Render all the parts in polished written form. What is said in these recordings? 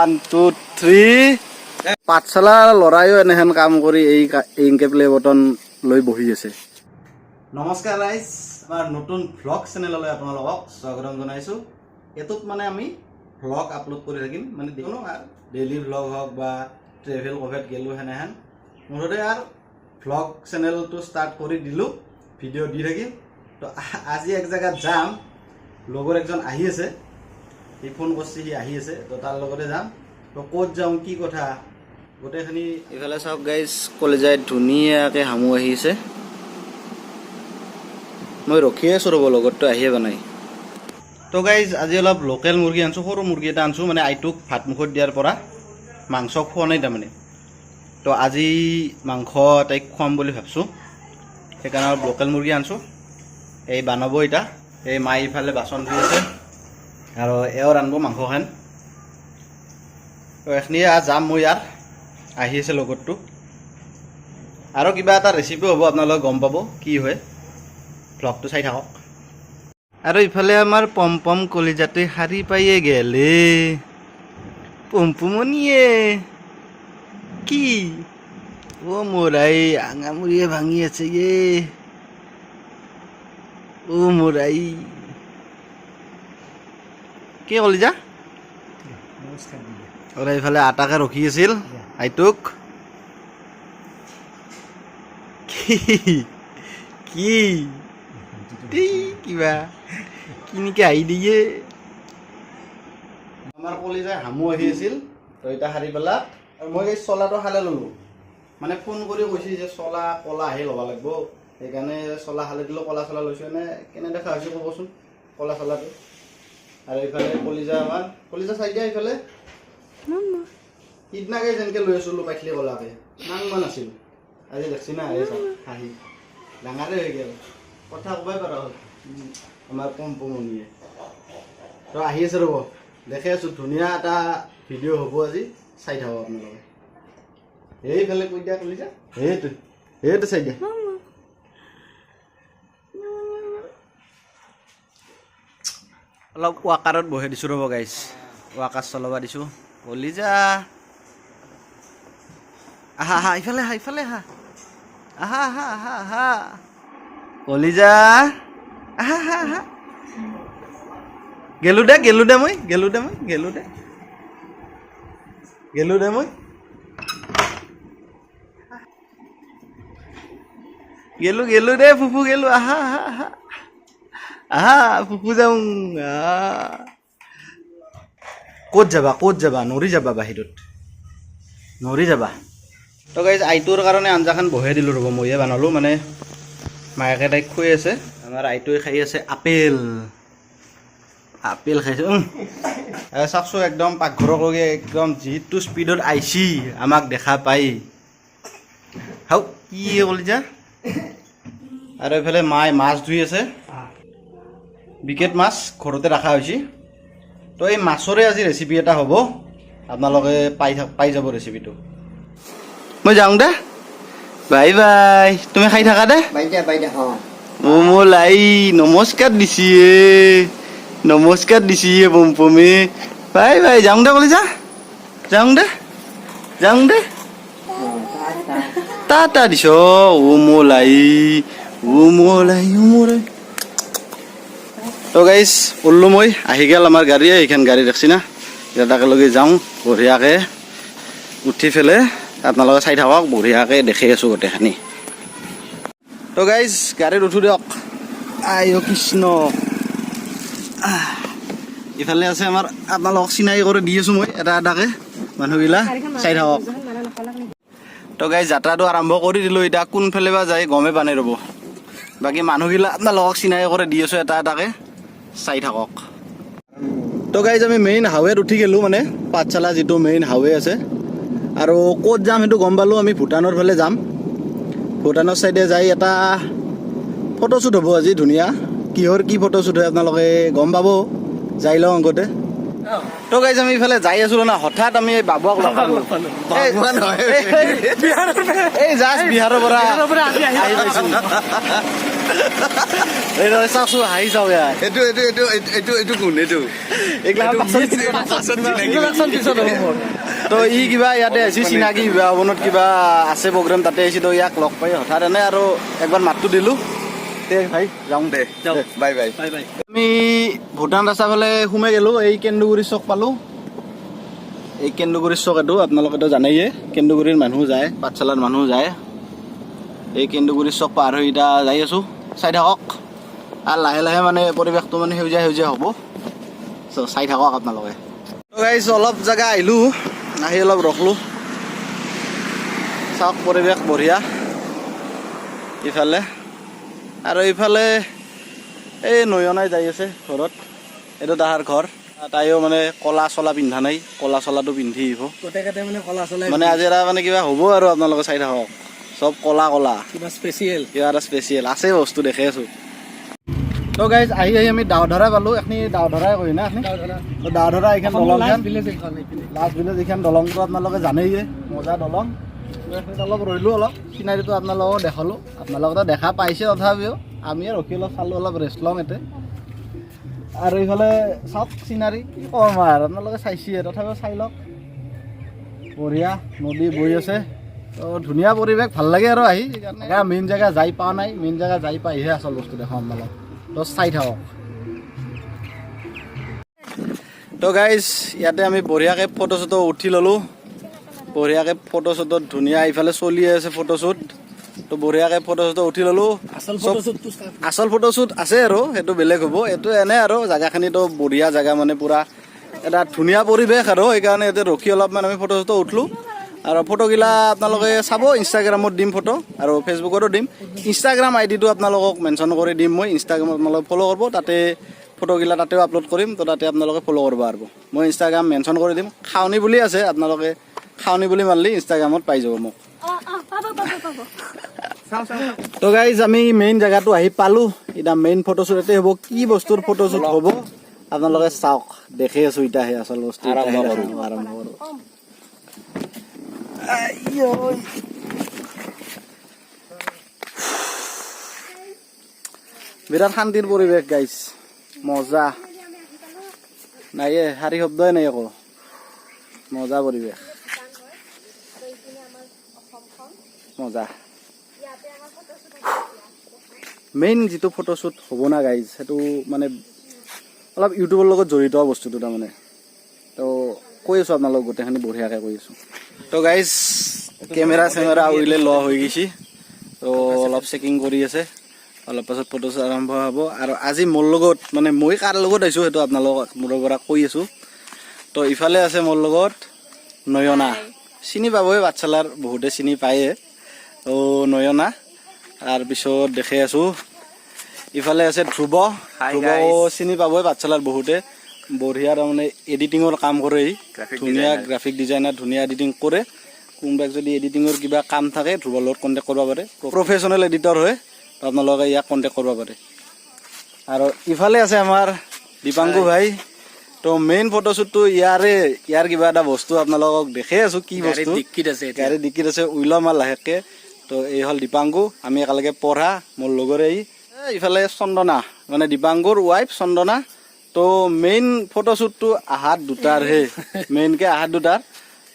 1 2 3 পাঠশালা লৰাইও এনেহেন কাম কৰি এই ইনকে প্লে বটন লৈ বহি আছে। নমস্কাৰ গাইজ, আমাৰ নতুন ভ্লগ চেনেললৈ আপোনালোকক স্বাগতম জনাইছোঁ। এটোত মানে আমি ভ্লগ আপলোড কৰি থাকিম, মানে যিকোনো ডেইলি ভ্লগ হওক বা ট্ৰেভেল ক'ৰবাত গ'লোঁ সেনেহেন মুঠতে আৰু ভ্লগ চেনেলটো ষ্টাৰ্ট কৰি দিলোঁ, ভিডিঅ' দি থাকিম। তো আজি এক জেগাত যাম, লগৰ একজন আহি আছে, সি ফোন কৰিছে, সি আহি আছে, তো তাৰ লগতে যাম। তো ক'ত যাওঁ কি কথা গোটেইখিনি এইফালে চাওক গাইজ, কলেজাত ধুনীয়াকৈ হামু আহি আছে। মই ৰখি আছোঁ ৰ'ব, লগতটো আহিয়ে বনাই। তো গাইজ আজি অলপ লোকেল মুৰ্গী আনিছোঁ, সৰু মুৰ্গী এটা আনিছোঁ, মানে আইটোক ভাত মুখত দিয়াৰ পৰা মাংস খোৱা নাই তাৰমানে। তো আজি মাংস তাইক খুৱাম বুলি ভাবছোঁ, সেইকাৰণে অলপ লোকেল মুৰ্গী আনিছোঁ। এই বানাব এতিয়া, এই মায়ে ইফালে বাচন ধুই আছে আৰু এওঁ ৰান্ধিব মাংসখন। তো এইখিনি যাম মই, ইয়াৰ আহি আছে লগতটো। আৰু কিবা এটা ৰেচিপি হ'ব, আপোনালোকে গম পাব কি হয়, ভ্লগটো চাই থাকক। আৰু ইফালে আমাৰ পম কলিজাতে শাৰী পাইয়ে গেলে, পমপমনিয়ে কি ও মোৰাই আঙামুৰিয়ে ভাঙি আছে ইয়ে, ও মোৰাই কি কলিজা। আৰু এইফালে আটাকে ৰখি আছিল আইটোক, কি কিবা কিনিকে আহি দিয়ে। আমাৰ কলিজাই হামু আহি আছিল, তো এতিয়া সাৰি পেলা। আৰু মই এই চলাটো খালে ল'লোঁ, মানে ফোন কৰি কৈছে যে চলা কলা আহি ল'ব লাগিব, সেইকাৰণে চলা খালে দিলোঁ। কলা চলা লৈছোঁ, এনে কেনে দেখা হৈছে ক'বচোন কলা চলাটো। আৰু এইফালে কলিজা, আমাৰ কলিজা চাই দিয়া। এইফালে সিদিনাকে যেনেকৈ লৈ আছিলোঁ পাইছিলে কলাকে, নাংমান আছিল, আজি দেখছি না আহি চাওক হাঁহি ডাঙৰে হৈ গ'ল, কথা ক'বই পৰা হ'ল আমাৰ পমপমনিয়ে। তো আহি আছে ৰ'ব, দেখি আছোঁ, ধুনীয়া এটা ভিডিঅ' হ'ব আজি, চাই থাকক আপোনালোকে। এইফালে কৈ দিয়া কলিজা, সেইটো চাই দিয়া। অলপ ৱাকাৰত বহি দিছোঁ ৰ'ব গাইজ, ৱাকাৰ চলাব দিছোঁ। কলিজা আহা আহা, ইফালে আহা, ইফালে আহা, আহা আহা আহা আহা, কলিজা আহা আহা আহা। গেলো দে মই গেলো দে ফুফু গেলো, আহা আহা আহা আহা ফুফু যাওঁ। ক'ত যাবা নৰি যাবা, বাহিৰত নৰি যাবা। তো গাইজ আইটোৰ কাৰণে আঞ্জাখন বহাই দিলোঁ ৰ'ব, ময়ে বনালোঁ, মানে মায়েকে তাইক খুৱাই আছে। আমাৰ আইটোৱে খাই আছে আপেল খাইছে। চাওকচোন, একদম পাকঘৰলৈকে একদম যিটো স্পীডত আহিছি আমাক দেখা পাই, হাও কি কলিজা। আৰু এইফালে মায়ে মাছ ধুই আছে, বিকেট মাছ ঘৰতে ৰখা হৈছে। তো এই মাছৰে আজি ৰেচিপি এটা হ'ব, আপোনালোকে পাই যাব ৰেচিপিটো। মই যাওঁ দে, বাই বাই, তুমি খাই থাকা দে। মোৰ লাই নমস্কাৰ দিছি পমপমে, বাই বাই, যাওঁ দে কলিজা, যাওঁ দে টাটা দিছ। ও মোলাই তো গাইজ ওল্লো, মই আহি গ'ল আমাৰ গাড়ী, এইখন গাড়ী দেখছি না, এতিয়া তাকেলৈকে যাওঁ বঢ়িয়াকৈ উঠি ফেলে। আপোনালোকে চাই থাকক, বঢ়িয়াকৈ দেখি আছোঁ গোটেইখিনি। তো গাইজ গাড়ীত উঠো দিয়ক। আই অ' কৃষ্ণ, ইফালে আছে আমাৰ, আপোনালোকক চিনাকি কৰি দি আছোঁ মই এটা এটাকৈ, মানুহগিলা চাই থাকক। তো গাইজ যাত্ৰাটো আৰম্ভ কৰি দিলোঁ, এতিয়া কোনফালে বা যায় গমে পোৱা নাই ৰ'ব। বাকী মানুহগিলা আপোনালোকক চিনাকি কৰি দি আছোঁ এটা এটাকৈ, চাই থাকক। তো গাইজ আমি মেইন হাইৱেত উঠি গ'লোঁ, মানে পাঠশালা যিটো মেইন হাইৱে আছে। আৰু ক'ত যাম সেইটো গম পালোঁ, আমি ভূটানৰ ফালে যাম। ভূটানৰ ছাইডে যাই এটা ফটোশ্বুট হ'ব আজি ধুনীয়া। কিহৰ কি ফটোশ্বুট হয় আপোনালোকে গম পাব, যাই লওঁ আগতে। তো গাইজ আমি ইফালে যাই আছিলোঁ না, হঠাৎ আমি বাবুক লগ পালোঁ। এই জাষ্ট বিহাৰৰ পৰা আহি পাইছোঁ। এই চাওকচোন হাঁহি চাওক ইয়াৰ এইটো কোন এইটো তো ই কিবা ইয়াতে আহিছে চিনাকি বিবাহ ভৱনত কিবা আছে প্ৰগ্ৰেম তাতে আহিছে তো ইয়াক লগ পাই হঠাৎ এনে আৰু একবাৰ মাতটো দিলোঁ তে ভাই যাওঁ দে বাই বাই আমি ভূটান ৰাস্তা ফালে সোমাই গ'লোঁ এই কেন্দুগুৰি চক পালোঁ এই কেন্দুগুৰিৰ চক এইটো আপোনালোকেতো জানেয়ে কেন্দুগুৰিৰ মানুহ যায় পাঠশালাৰ মানুহ যায় এই কেন্দুগুৰিৰ চক পাৰ হৈ এতিয়া যাই আছোঁ চাই থাকক আৰু লাহে লাহে মানে পৰিৱেশটো মানে সেউজীয়া সেউজীয়া হ'ব চ' চাই থাকক আপোনালোকে গাইছ অলপ জেগা আহিলোঁ আহি অলপ ৰখলোঁ চাওক পৰিৱেশ বঢ়িয়া ইফালে আৰু ইফালে এই নয়নাই যাই আছে ঘৰত এইটো তাহাৰ ঘৰ তাইও মানে কলা চলা পিন্ধা নাই কলা চলাটো পিন্ধি আহিব মানে আজি এটা মানে কিবা হ'ব আৰু আপোনালোকে চাই থাকক চব কলা কলা কিবা এটা স্পেচিয়েল আছে বস্তু দেখি আছোঁ তো গাইজ আহি আমি দাওধৰা পালোঁ এখিনি দাওধৰাই কয় না দাওধৰা এইখন দলংখন লাষ্ট ভিলেজ এইখন দলংটো আপোনালোকে জানেয়ে মজা দলং এইখিনিত অলপ ৰ'লোঁ অলপ চিনাৰীটো আপোনালোকক দেখালোঁ আপোনালোকে দেখা পাইছে তথাপিও আমি ৰখি অলপ চালোঁ অলপ ৰেষ্ট ল'ম ইয়াতে আৰু এইফালে চাওক চিনাৰী কি ক'ম আৰু আপোনালোকে চাইছে তথাপিও চাই লওক বঢ়িয়া নদী বৈ আছে তো ধুনীয়া পৰিৱেশ ভাল লাগে আৰু আহি সেইকাৰণে মেইন জেগা যাই পোৱা নাই মেইন জেগা যাই পাইহে আচল বস্তু দেখাম আপোনালোক তো চাই থাকক তো গাইজ ইয়াতে আমি বঢ়িয়াকৈ ফটো চটো উঠি ল'লোঁ বঢ়িয়াকৈ ফটো চটো ধুনীয়া ইফালে চলি আছে ফটোশ্বুট তো বঢ়িয়াকৈ ফটো চটো উঠি ল'লোঁ আচল ফটোশ্বুট আছে আৰু সেইটো বেলেগ হ'ব এইটো এনে আৰু জেগাখিনিতো বঢ়িয়া জেগা মানে পূৰা এটা ধুনীয়া পৰিৱেশ আৰু সেইকাৰণে ইয়াতে ৰখি অলপমান আমি ফটো চটো উঠলোঁ আৰু ফটোগিলা আপোনালোকে চাব ইনষ্টাগ্ৰামত দিম ফটো আৰু ফেচবুকতো দিম ইনষ্টাগ্ৰাম আইডিটো আপোনালোকক মেনশ্যন কৰি দিম মই ইনষ্টাগ্ৰামত আপোনালোকে ফ'ল' কৰিব তাতে ফটোগিলা তাতেও আপলোড কৰিম তো তাতে আপোনালোকে ফ'ল' কৰিব পাৰিব মই ইনষ্টাগ্ৰাম মেনশ্যন কৰি দিম খাৱনি বুলি আছে আপোনালোকে খাৱনি বুলি মাৰিলে ইনষ্টাগ্ৰামত পাই যাব মোক তো গাইজ আমি মেইন জেগাটো আহি পালোঁ এতিয়া মেইন ফটোশ্বুট এতে হ'ব কি বস্তুৰ ফটোশ্বুট হ'ব আপোনালোকে চাওক দেখি আছোঁ এতিয়া সেই আচল বস্তু আৰম্ভ কৰোঁ বিৰাট শান্তিৰ পৰিৱেশ গাইজ মজা নাই শাৰী শব্দই নাই একো মজা পৰিৱেশ মজা মেইন যিটো ফটোশ্বুট হ'ব না গাইজ সেইটো মানে অলপ ইউটিউবৰ লগত জড়িত বস্তুটো তাৰমানে তো কৈ আছোঁ আপোনালোক গোটেইখিনি বঢ়িয়াকৈ কৈ আছোঁ তো গাইজ কেমেৰা চেমেৰা উৰিলে ল হৈ গৈছে তো অলপ চেকিং কৰি আছে অলপ পাছত ফটোশ্বুট আৰম্ভ হ'ব আৰু আজি মোৰ লগত মানে মই কাৰ লগত আহিছোঁ সেইটো আপোনালোকক মোৰ পৰা কৈ আছোঁ তো ইফালে আছে মোৰ লগত নয়না চিনি পাবই পাঠশালাৰ বহুতে চিনি পায়ে তো নয়না তাৰপিছত দেখি আছোঁ ইফালে আছে ধ্ৰুৱ চিনি পাবই পাঠশালাৰ বহুতে বঢ়িয়া তাৰমানে এডিটিঙৰ কাম কৰে ধুনীয়া গ্ৰাফিক ডিজাইনাৰ ধুনীয়া এডিটিং কৰে কোনোবাক যদি এডিটিঙৰ কিবা কাম থাকে ধ্ৰুৱৰ লগত কণ্টেক্ট কৰিব পাৰে প্ৰফেশ্যনেল এডিটৰ হয় আপোনালোকে ইয়াক কণ্টেক্ট কৰিব পাৰে আৰু ইফালে আছে আমাৰ দীপাংকু ভাই তো মেইন ফটোশ্বুটটো ইয়াৰ কিবা এটা বস্তু আপোনালোকক দেখি আছোঁ কি বস্তু গাড়ী ডিক্কিত আছে উইলম আৰু লাহেকৈ তো এই হ'ল দীপাংকু আমি একেলগে পঢ়া মোৰ লগৰে ইফালে চন্দনা মানে দীপাংকুৰ ৱাইফ চন্দনা তো মেইন ফটোশ্বুটটো আহাত দুটাৰহে মেইনকৈ আহাত দুটাৰ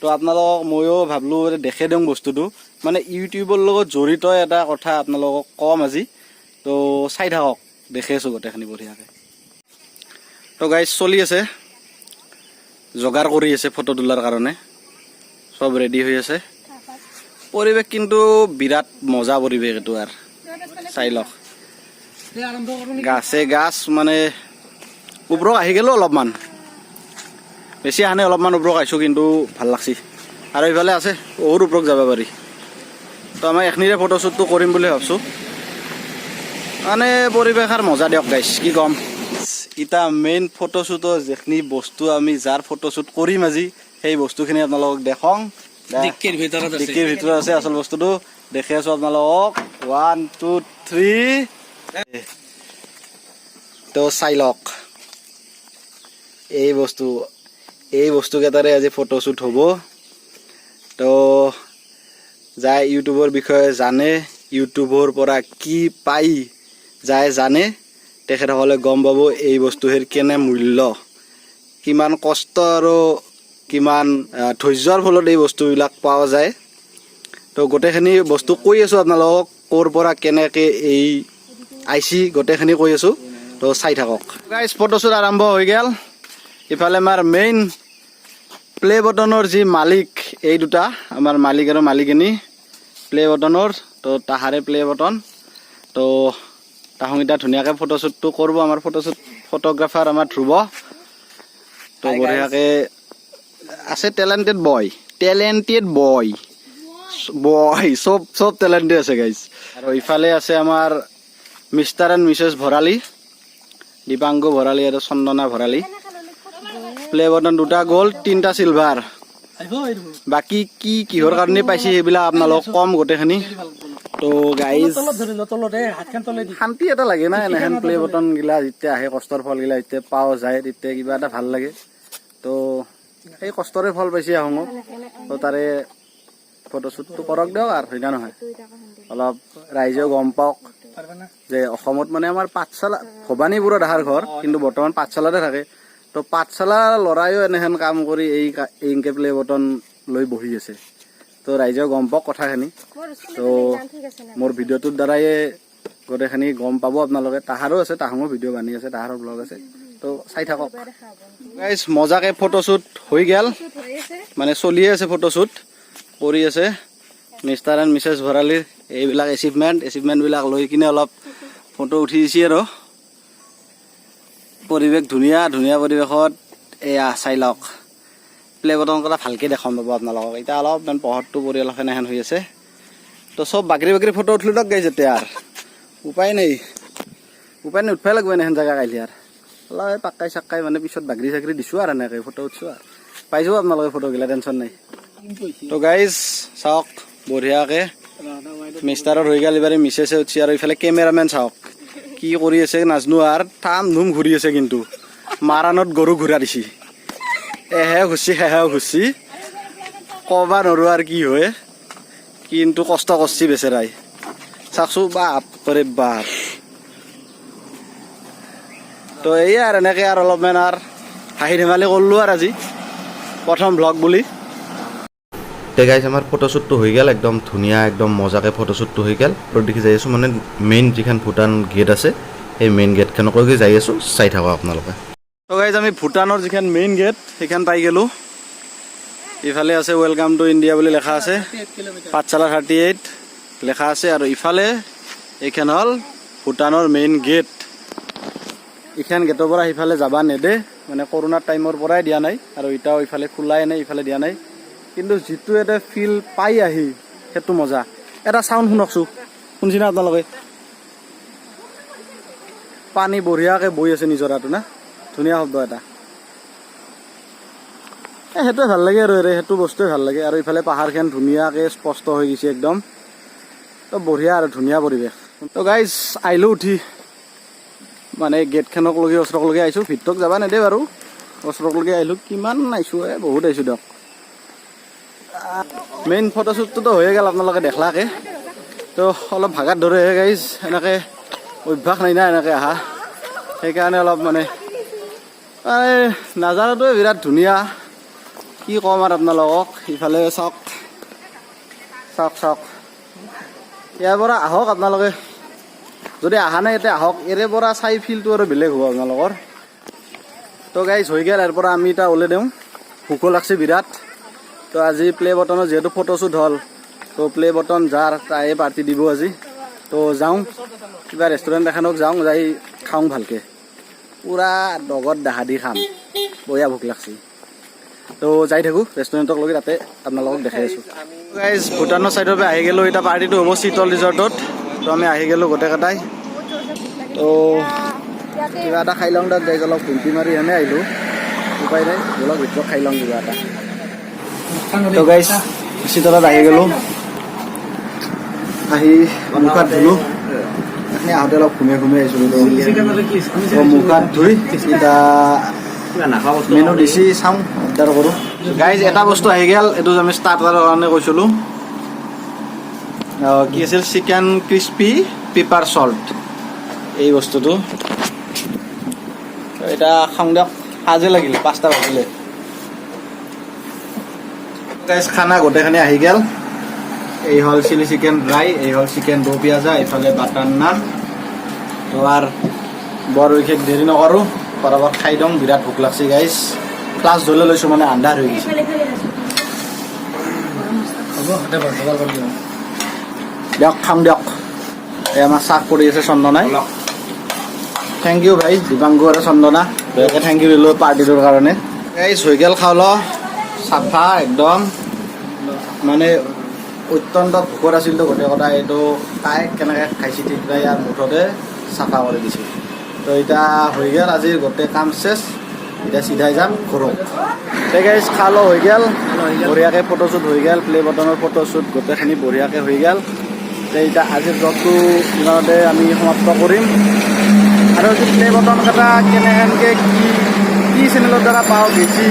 তো আপোনালোকক ময়ো ভাবিলোঁ দেখে দিওঁ বস্তুটো মানে ইউটিউবৰ লগত জড়িত এটা কথা আপোনালোকক কম আজি তো চাই থাকক দেখি আছোঁ গোটেইখিনি বঢ়িয়াকৈ তো গাইজ চলি আছে যোগাৰ কৰি আছে ফটো তোলাৰ কাৰণে চব ৰেডি হৈ আছে পৰিৱেশ কিন্তু বিৰাট মজা পৰিৱেশ এইটো আৰু চাই লওক গাছ মানে ওপৰত আহি গ'লোঁ অলপমান বেছি আনে অলপমান ওপৰত আহিছোঁ কিন্তু ভাল লাগছি আৰু এইফালে আছে বহুত ওপৰত যাব পাৰি তো আমি এইখিনিৰে ফটোশ্বুটটো কৰিম বুলি ভাবিছোঁ মানে পৰিৱেশ আৰু মজা দিয়ক গাইছ কি ক'ম এতিয়া মেইন ফটোশ্বুটৰ যিখিনি বস্তু আমি যাৰ ফটোশ্বুট কৰিম আজি সেই বস্তুখিনি আপোনালোকক দেখাওঁ ডিক্কিৰ ভিতৰত আছে আচল বস্তুটো দেখি আছোঁ আপোনালোকক 1 2 3 তো চাই লওক এই বস্তুকেইটাৰে আজি ফটোশ্বুট হ'ব তো যাই ইউটিউবৰ বিষয়ে জানে ইউটিউবৰ পৰা কি পাই যায় জানে তেখেতসকলে গম পাব এই বস্তুৰ কেনে মূল্য, কিমান কষ্ট আৰু কিমান ধৈৰ্যৰ ফলত এই বস্তুবিলাক পোৱা যায়। তো গোটেইখিনি বস্তু কৈ আছোঁ আপোনালোকক, ক'ৰ পৰা কেনেকৈ এই আইচি গোটেইখিনি কৈ আছোঁ। তো চাই থাকক গাইজ। ফটোশ্বুট আৰম্ভ হৈ গ'ল। ইফালে আমাৰ মেইন প্লে বটনৰ যি মালিক, এই দুটা আমাৰ মালিক আৰু মালিকিনী প্লে বটনৰ। তো তাহাৰে প্লে বটন। তো তাহোঁকেইটা ধুনীয়াকৈ ফটোশ্বুটটো কৰিব। আমাৰ ফটোগ্ৰাফাৰ আমাৰ ধ্ৰুৱ। তো বঢ়িয়াকৈ আছে। টেলেণ্টেড বয় চব টেলেণ্টেড আছে গাইজ। আৰু ইফালে আছে আমাৰ mister and Mrs Bharali, Deepanku Bharali আৰু চন্দনা ভৰালী। প্লে বটন 2টা গ'ল্ড 3টা চিলভাৰ। বাকী কিহৰ কাৰণে পাইছে সেইবিলাক আপোনালোক কম গোটেইখিনি। তো গাইজ শান্তি এটা লাগে না এনেহেন প্লে বটন গিলা যেতিয়া আহে, কষ্টৰ ফল গিলা যেতিয়া পোৱা যায় তেতিয়া কিবা এটা ভাল লাগে। তো সেই কষ্টৰে ফল পাইছে আহোঁ। তো তাৰে ফটোশ্বুটটো কৰক দিয়ক আৰু, হয় না নহয়? অলপ ৰাইজেও গম পাওক যে অসমত মানে আমাৰ পাঠশালা, ভবানীপুৰত আহাৰ ঘৰ, কিন্তু বৰ্তমান পাঠশালাতে থাকে। তো পাঠশালা ল'ৰাইও এনেহেন কাম কৰি এই ইনকে প্লে বটন লৈ বহি আছে। তো ৰাইজেও গম পাওক কথাখিনি। তো মোৰ ভিডিঅ'টোৰ দ্বাৰাই গোটেইখিনি গম পাব আপোনালোকে। তাহাৰো আছে, তাহাঙো ভিডিঅ' বানি আছে, তাহাৰো ব্লগ আছে। তো চাই থাকক গাইজ। মজাকৈ ফটোশ্বুট হৈ গ'ল, মানে চলিয়ে আছে, ফটোশ্বুট কৰি আছে মিষ্টাৰ এণ্ড মিছেছ ভৰালীৰ। এইবিলাক এচিভমেণ্টবিলাক লৈ কিনে অলপ ফটো উঠি দিছে আৰু। পৰিৱেশ ধুনীয়া পৰিৱেশত এয়া চাই লওক। প্লে বটন কথা ভালকৈ দেখাম পাব আপোনালোকক। এতিয়া অলপমান পোহৰটো পৰিয়াল সেনেহেন হৈ আছে। তো চব বাকৰি ফটো উঠিলোঁ দিয়ক গাইজ। এতিয়া আৰু উপায় নাই উঠবাই লাগব এনেহেন জেগা কাইলি আৰু। অলপ পাক্কাই চাক্কাই মানে পিছত বাগৰি চাগৰি দিছোঁ আৰু এনেকৈ ফটো উঠছোঁ আৰু। পাই যাব আপোনালোকে ফটোগিলা, টেনশ্যন নাই। তো গাইজ চাওক বঢ়িয়াকৈ মিষ্টাৰৰ হৈ গ'ল, এইবাৰ মিছেছে উঠছে। আৰু ইফালে কেমেৰামেন চাওক কি কৰি আছে নাজনো আৰু, থাম ধুম ঘূৰি আছে। কিন্তু মাৰাণত গৰু ঘূৰা দিছে, এহেও ঘূৰছি ক'বা নোৱাৰোঁ আৰু কি হয়। কিন্তু কষ্ট কৰছি বেচেৰাই, চাওকচোন বাপৰে বাপ। তো এইয়া আৰু এনেকৈ আৰু অলপমান আৰু হাঁহি ধেমালি কৰিলোঁ আৰু আজি প্ৰথম ব্লগ বুলি। তে গাইজ আমাৰ ফটোশ্বুটটো হৈ গ'ল, একদম ধুনীয়া একদম মজাকৈ ফটোশ্বুটটো হৈ গ'ল। আৰু দেখি যাই আছোঁ মানে মেইন যিখন ভূটান গেট আছে, সেই মেইন গেটখনকৈ যাই আছোঁ, চাই থাকক আপোনালোকে। তো গাইজ আমি ভূটানৰ যিখন মেইন গেট সেইখন পাই গ'লোঁ। ইফালে আছে ৱেলকাম টু ইণ্ডিয়া বুলি লেখা আছে, পাঠশালা 38 লেখা আছে। আৰু ইফালে এইখন হ'ল ভূটানৰ মেইন গেট। এইখন গেটৰ পৰা সিফালে যাব নেদে, মানে কৰোণাৰ টাইমৰ পৰাই দিয়া নাই। আৰু এতিয়াও ইফালে খোলাই নাই, ইফালে দিয়া নাই। কিন্তু যিটো এটা ফিল পাই আহি সেইটো মজা। এটা চাউণ্ড শুনকচোন, শুনছি না আপোনালোকে? পানী বঢ়িয়াকৈ বৈ আছে নিজৰাটো না, ধুনীয়া শব্দ এটা। সেইটোৱে ভাল লাগে আৰু সেইটো বস্তুৱে ভাল লাগে। আৰু ইফালে পাহাৰখন ধুনীয়াকৈ স্পষ্ট হৈ গৈছে একদম। তো বঢ়িয়া আৰু ধুনীয়া পৰিৱেশ। তো গাইজ আহিলোঁ উঠি, মানে গেটখনক লগি ওচৰকলৈকে আহিছোঁ। ভিতৰত যাব নেদে বাৰু, ওচৰকলৈকে আহিলোঁ। কিমান আহিছোঁ, বহুত আহিছোঁ দিয়ক। মেইন ফটোশ্বুটটোতো হৈয়ে গ'ল, আপোনালোকে দেখলাকে। তো অলপ ভাগাত ধৰেহে গাইজ, এনেকৈ অভ্যাস নাই না এনেকৈ আহা, সেইকাৰণে অলপ মানে নাজাৰাটোৱে বিৰাট ধুনীয়া। কি ক'ম আৰু আপোনালোকক। ইফালে চাওক ইয়াৰ পৰা আহক আপোনালোকে, যদি অহা নাই ইয়াতে আহক। ইয়াৰে পৰা চাই ফিলটো আৰু বেলেগ হ'ব আপোনালোকৰ। তো গাইজ হৈ গ'ল, ইয়াৰ পৰা আমি এতিয়া ওলাই দিওঁ, ভোকো লাগছে বিৰাট। তো আজি প্লে বটনৰ যিহেতু ফটোশ্বুট হ'ল, তো প্লে বটন যাৰ তাই পাৰ্টি দিব আজি। তো যাওঁ কিবা ৰেষ্টুৰেণ্ট এখনক যাওঁ, যাই খাওঁ ভালকৈ, পূৰা দগত দাহা দি খাম, বঢ়িয়া ভোক লাগছে। তো যাই থাকোঁ ৰেষ্টুৰেণ্টক লগি, তাতে আপোনালোকক দেখাই আছোঁ। গাইজ ভূটানৰ ছাইডৰ পৰা আহি গ'লোঁ। এতিয়া পাৰ্টিটো হ'ব শীতল ৰিজৰ্টত। তো আমি আহি গ'লোঁ গোটেইকেইটাই। তো কিবা এটা খাই লওঁ তাত যাই, অলপ ঘুমটি মাৰি এনে আহিলোঁ, উপায় নাই, অলপ ভিতৰত খাই লওঁ কিবা এটা। তো গাইজ শীতলত আহি গ'লোঁ, আহি মুখ হাত ধুলোঁ। এনে আহোঁতে অলপ ঘুমে আহিছিলোঁ। তো মুখ হাত ধুই এতিয়া মেনু দিছি চাওঁ, অৰ্ডাৰ কৰোঁ। গাইজ এটা বস্তু আহি গ'ল, এইটো আমি ষ্টাৰ্টাৰৰ কাৰণে কৈছিলোঁ। কি আছিল, চিকেন ক্ৰিস্পি পেপাৰ চল্ট, এই বস্তুটো। এটা খাওঁ দিয়ক সাজে লাগিল 5টা বাজিলে গাইজ খানা গোটেইখিনি আহি গেল এই হল চিলি চিকেন ড্রাই এই হল চিকেন দো পিয়াজা এইফালে বাটার নান তো আর বৰ বিশেষ দেৰি নকৰোঁ পৰাপত খাই দিওঁ বিৰাট ভোক লাগছে গাইজ ক্লাছ ধৰি লৈছোঁ মানে আন্ধাৰ হৈ গৈছে দিয়ক খাম দিয়ক এই আমাৰ চাহ কৰি আছে চন্দনাই থেংক ইউ ভাই দীপাংকু আৰু চন্দনা বেয়াকৈ থেংক ইউ দিলোঁ পাৰ্টিটোৰ কাৰণে এই চুইগেল খাওঁ ল চাফা একদম মানে অত্যন্ত ভোকত আছিলতো গোটেই কথা এইটো তাই কেনেকৈ খাইছে ঠিক নাই ইয়াৰ মুঠতে চাফা কৰি দিছোঁ তো এতিয়া হৈ গ'ল আজিৰ গোটেই কাম চেছ এতিয়া চিধাই যাম ঘৰত ঠিক আছে খাল হৈ গ'ল বঢ়িয়াকৈ ফটোশ্বুট হৈ গ'ল প্লে বটনৰ ফটোশ্বুট গোটেইখিনি বঢ়িয়াকৈ হৈ গ'ল এতিয়া আজিৰ ব্লগটো ইমানতে আমি সমাপ্ত কৰিম আৰু প্লে বটন কেইটা কেনেকৈ কি চেনেলৰ দ্বাৰা পাওঁ বেছি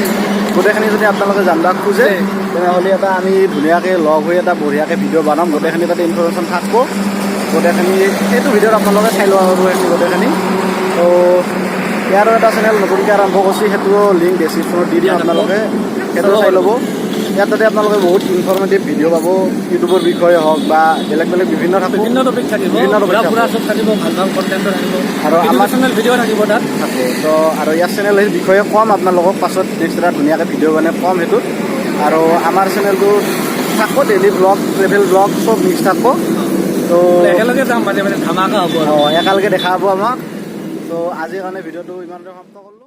গোটেইখিনি যদি আপোনালোকে জানিব খোজে তেনেহ'লে এটা আমি ধুনীয়াকৈ লগ হৈ এটা বঢ়িয়াকৈ ভিডিঅ' বনাম গোটেইখিনি তাতে ইনফৰমেশ্যন থাকিব গোটেইখিনি এইটো ভিডিঅ'ত আপোনালোকে চাই লোৱা হ'ব এইখিনি গোটেইখিনি তো ইয়াৰো এটা চেনেল নতুনকৈ আৰম্ভ কৰিছে সেইটো লিংক ডেছক্ৰিপশ্যনত দি দিম আপোনালোকে সেইটো চাই ল'ব ইয়াত তাতে আপোনালোকে বহুত ইনফৰ্মেটিভ ভিডিঅ' পাব ইউটিউবৰ বিষয়ে হওক বা বেলেগ বেলেগ বিভিন্ন টপিক থাকিব আৰু আমাৰ চেনেল ভিডিঅ' থাকিব তাত থাকে তো আৰু ইয়াৰ চেনেলৰ বিষয়ে ক'ম আপোনালোকক পাছত নেক্সট এটা ধুনীয়াকৈ ভিডিঅ' বনাই ক'ম সেইটোত আৰু আমাৰ চেনেলটো থাকিব ডেইলি ব্লগ ট্ৰেভেল ব্লগ চব মিক্স থাকিব তো একেলগে যাম মানে ধামাকা হ'ব একেলগে দেখা হ'ব আমাক তো আজিৰ কাৰণে ভিডিঅ'টো ইমানতে সমাপ্ত কৰিলোঁ